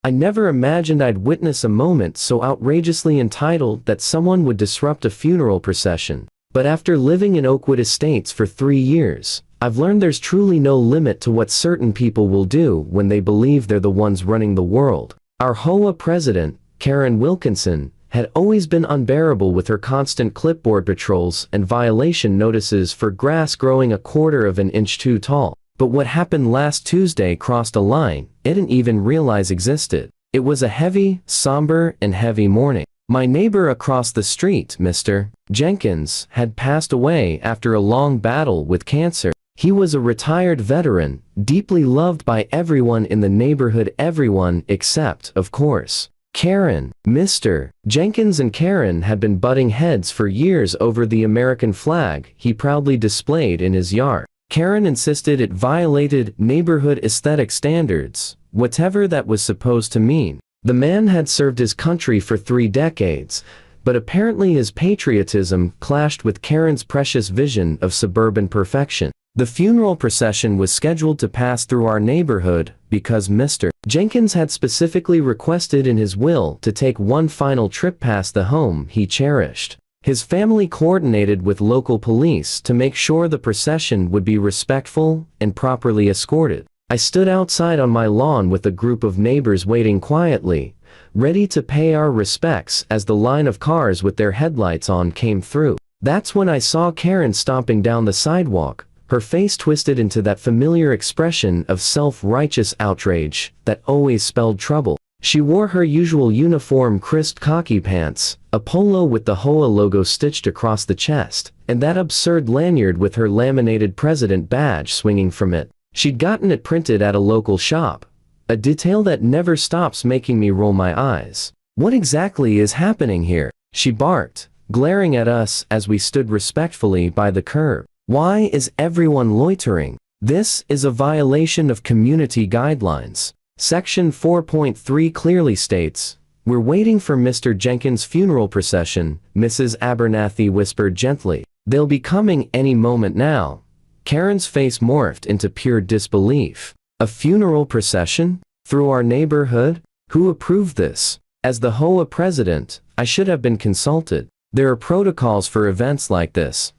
I never imagined I'd witness a moment so outrageously entitled that someone would disrupt a funeral procession. But after living in Oakwood Estates for 3 years, I've learned there's truly no limit to what certain people will do when they believe they're the ones running the world. Our HOA president, Karen Wilkinson, had always been unbearable with her constant clipboard patrols and violation notices for grass growing 1/4 of an inch too tall. But what happened last Tuesday crossed a line I didn't even realize existed. It was a heavy, somber, and heavy morning. My neighbor across the street, Mr. Jenkins, had passed away after a long battle with cancer. He was a retired veteran, deeply loved by everyone in the neighborhood, everyone except, of course, Karen. Mr. Jenkins and Karen had been butting heads for years over the American flag he proudly displayed in his yard. Karen insisted it violated neighborhood aesthetic standards, whatever that was supposed to mean. The man had served his country for 3 decades, but apparently his patriotism clashed with Karen's precious vision of suburban perfection. The funeral procession was scheduled to pass through our neighborhood because Mr. Jenkins had specifically requested in his will to take one final trip past the home he cherished. His family coordinated with local police to make sure the procession would be respectful and properly escorted. I stood outside on my lawn with a group of neighbors waiting quietly, ready to pay our respects as the line of cars with their headlights on came through. That's when I saw Karen stomping down the sidewalk, her face twisted into that familiar expression of self-righteous outrage that always spelled trouble. She wore her usual uniform crisp khaki pants, a polo with the HOA logo stitched across the chest, and that absurd lanyard with her laminated president badge swinging from it. She'd gotten it printed at a local shop, a detail that never stops making me roll my eyes. "What exactly is happening here?" she barked, glaring at us as we stood respectfully by the curb. "Why is everyone loitering? This is a violation of community guidelines. Section 4.3 clearly states, 'We're waiting for Mr. Jenkins' funeral procession,'" Mrs. Abernathy whispered gently. "They'll be coming any moment now." Karen's face morphed into pure disbelief. "A funeral procession? Through our neighborhood? Who approved this?" As the HOA president, I should have been consulted. There are protocols for events like this.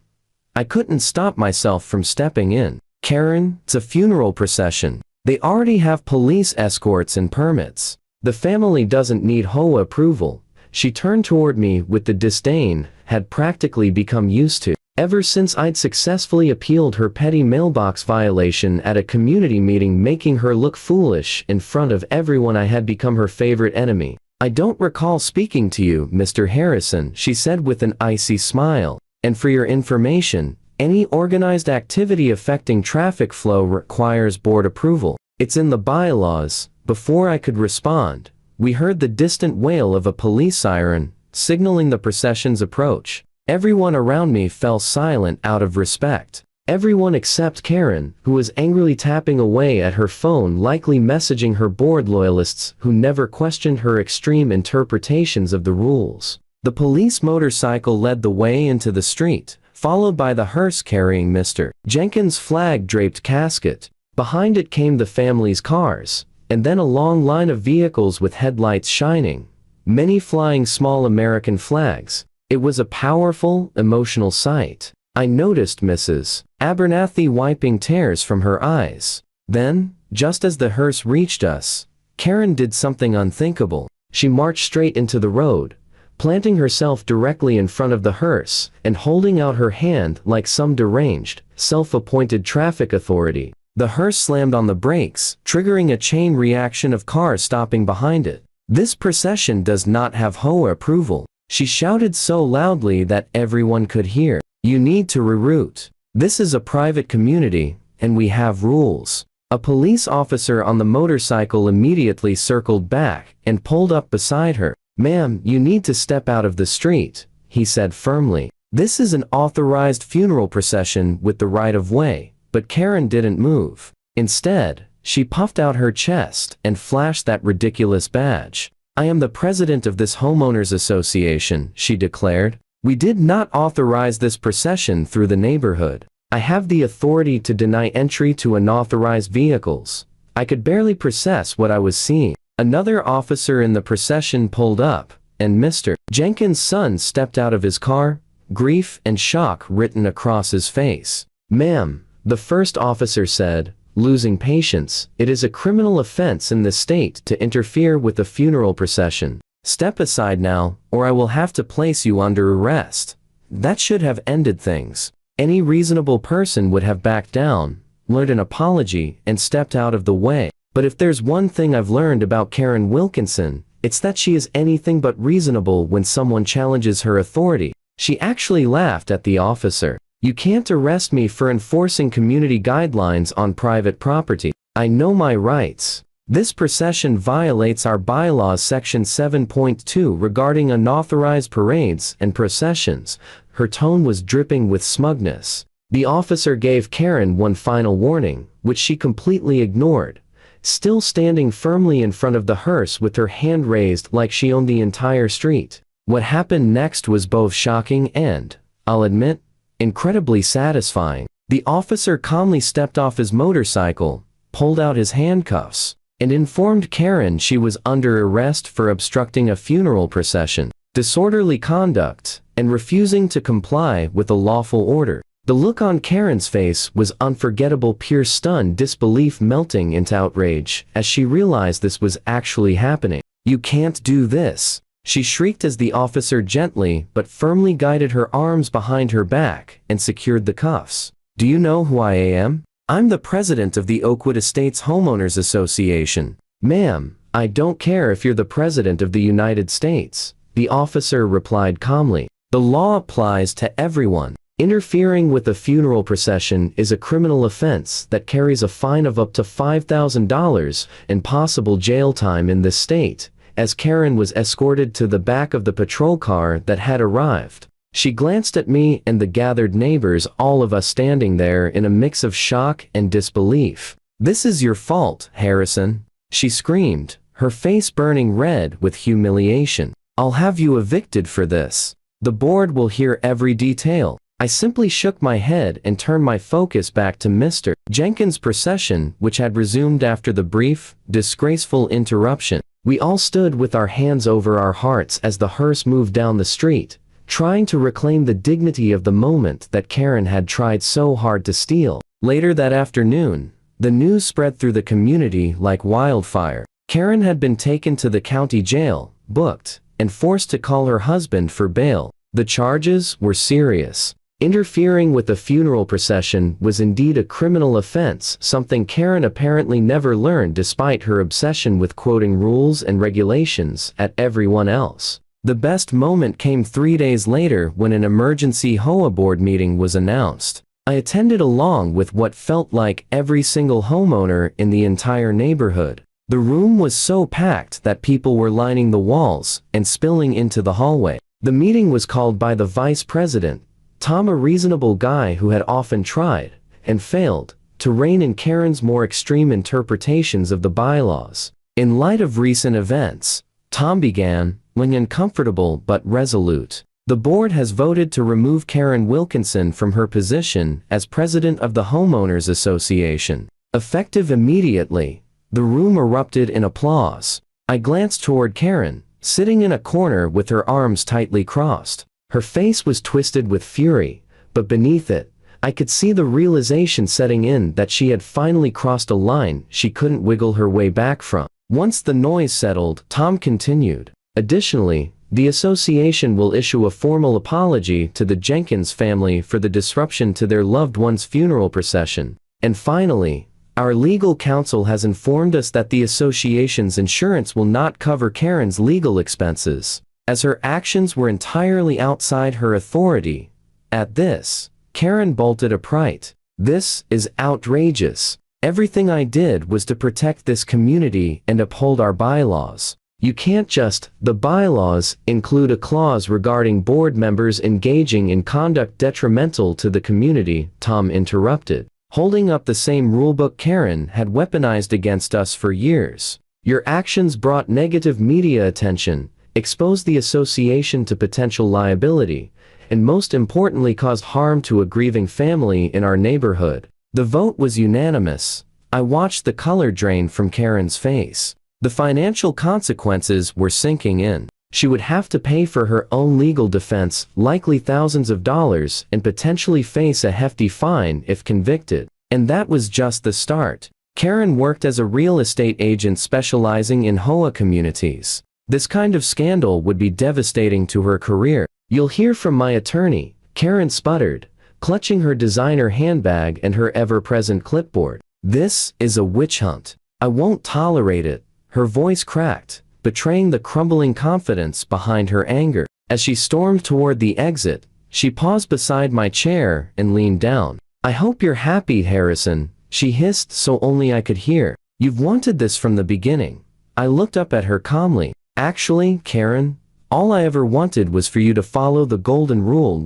I couldn't stop myself from stepping in. "Karen, it's a funeral procession. They already have police escorts and permits. The family doesn't need HOA approval." She turned toward me with the disdain had practically become used to. Ever since I'd successfully appealed her petty mailbox violation at a community meeting, making her look foolish in front of everyone, I had become her favorite enemy. "I don't recall speaking to you, Mr. Harrison," she said with an icy smile. "And for your information, any organized activity affecting traffic flow requires board approval. It's in the bylaws." Before I could respond, we heard the distant wail of a police siren, signaling the procession's approach. Everyone around me fell silent out of respect. Everyone except Karen, who was angrily tapping away at her phone, likely messaging her board loyalists who never questioned her extreme interpretations of the rules. The police motorcycle led the way into the street, followed by the hearse carrying Mr. Jenkins' flag-draped casket. Behind it came the family's cars, and then a long line of vehicles with headlights shining, many flying small American flags. It was a powerful, emotional sight. I noticed Mrs. Abernathy wiping tears from her eyes. Then, just as the hearse reached us, Karen did something unthinkable. She marched straight into the road, planting herself directly in front of the hearse and holding out her hand like some deranged, self-appointed traffic authority. The hearse slammed on the brakes, triggering a chain reaction of cars stopping behind it. "This procession does not have HOA approval," she shouted so loudly that everyone could hear. "You need to reroute. This is a private community, and we have rules." A police officer on the motorcycle immediately circled back and pulled up beside her. "Ma'am, you need to step out of the street," he said firmly. "This is an authorized funeral procession with the right of way." But Karen didn't move. Instead, she puffed out her chest and flashed that ridiculous badge. "I am the president of this homeowners association," she declared. "We did not authorize this procession through the neighborhood. I have the authority to deny entry to unauthorized vehicles." I could barely process what I was seeing. Another officer in the procession pulled up, and Mr. Jenkins' son stepped out of his car, grief and shock written across his face. "Ma'am," the first officer said, losing patience, "it is a criminal offense in this state to interfere with a funeral procession. Step aside now, or I will have to place you under arrest." That should have ended things. Any reasonable person would have backed down, learned an apology, and stepped out of the way. But if there's one thing I've learned about Karen Wilkinson, it's that she is anything but reasonable when someone challenges her authority. She actually laughed at the officer. "You can't arrest me for enforcing community guidelines on private property. I know my rights. This procession violates our bylaws section 7.2 regarding unauthorized parades and processions." Her tone was dripping with smugness. The officer gave Karen one final warning, which she completely ignored. Still standing firmly in front of the hearse with her hand raised like she owned the entire street. What happened next was both shocking and, I'll admit, incredibly satisfying. The officer calmly stepped off his motorcycle, pulled out his handcuffs, and informed Karen she was under arrest for obstructing a funeral procession, disorderly conduct, and refusing to comply with a lawful order. The look on Karen's face was unforgettable, pure stunned disbelief melting into outrage as she realized this was actually happening. "You can't do this," she shrieked as the officer gently but firmly guided her arms behind her back and secured the cuffs. "Do you know who I am? I'm the president of the Oakwood Estates Homeowners Association." "Ma'am, I don't care if you're the president of the United States," the officer replied calmly. "The law applies to everyone. Interfering with a funeral procession is a criminal offense that carries a fine of up to $5,000 and possible jail time in this state." As Karen was escorted to the back of the patrol car that had arrived, she glanced at me and the gathered neighbors, all of us standing there in a mix of shock and disbelief. "This is your fault, Harrison," she screamed, her face burning red with humiliation. "I'll have you evicted for this. The board will hear every detail." I simply shook my head and turned my focus back to Mr. Jenkins' procession, which had resumed after the brief, disgraceful interruption. We all stood with our hands over our hearts as the hearse moved down the street, trying to reclaim the dignity of the moment that Karen had tried so hard to steal. Later that afternoon, the news spread through the community like wildfire. Karen had been taken to the county jail, booked, and forced to call her husband for bail. The charges were serious. Interfering with a funeral procession was indeed a criminal offense, something Karen apparently never learned despite her obsession with quoting rules and regulations at everyone else. The best moment came 3 days later when an emergency HOA board meeting was announced. I attended along with what felt like every single homeowner in the entire neighborhood. The room was so packed that people were lining the walls and spilling into the hallway. The meeting was called by the vice president, Tom, a reasonable guy who had often tried, and failed, to rein in Karen's more extreme interpretations of the bylaws. In light of recent events, Tom began, looking uncomfortable but resolute. "The board has voted to remove Karen Wilkinson from her position as president of the Homeowners Association. Effective immediately." The room erupted in applause. I glanced toward Karen, sitting in a corner with her arms tightly crossed. Her face was twisted with fury, but beneath it, I could see the realization setting in that she had finally crossed a line she couldn't wiggle her way back from. Once the noise settled, Tom continued. "Additionally, the association will issue a formal apology to the Jenkins family for the disruption to their loved one's funeral procession. And finally, our legal counsel has informed us that the association's insurance will not cover Karen's legal expenses, as her actions were entirely outside her authority." At this, Karen bolted upright. "This is outrageous. Everything I did was to protect this community and uphold our bylaws." "You can't just—" "The bylaws include a clause regarding board members engaging in conduct detrimental to the community," Tom interrupted, holding up the same rulebook Karen had weaponized against us for years. "Your actions brought negative media attention, exposed the association to potential liability, and most importantly caused harm to a grieving family in our neighborhood." The vote was unanimous. I watched the color drain from Karen's face. The financial consequences were sinking in. She would have to pay for her own legal defense, likely thousands of dollars, and potentially face a hefty fine if convicted. And that was just the start. Karen worked as a real estate agent specializing in HOA communities. This kind of scandal would be devastating to her career. "You'll hear from my attorney," Karen sputtered, clutching her designer handbag and her ever-present clipboard. "This is a witch hunt. I won't tolerate it." Her voice cracked, betraying the crumbling confidence behind her anger. As she stormed toward the exit, she paused beside my chair and leaned down. "I hope you're happy, Harrison," she hissed so only I could hear. "You've wanted this from the beginning." I looked up at her calmly. "Actually, Karen, all I ever wanted was for you to follow the golden rule,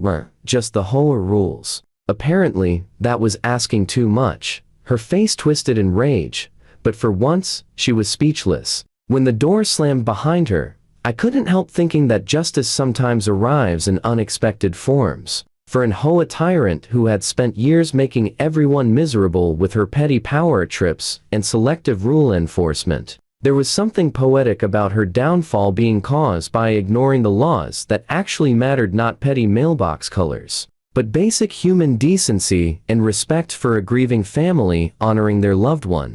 just the HOA rules." Apparently, that was asking too much. Her face twisted in rage, but for once, she was speechless. When the door slammed behind her, I couldn't help thinking that justice sometimes arrives in unexpected forms. For an HOA tyrant who had spent years making everyone miserable with her petty power trips and selective rule enforcement, there was something poetic about her downfall being caused by ignoring the laws that actually mattered, not petty mailbox colors, but basic human decency and respect for a grieving family honoring their loved one.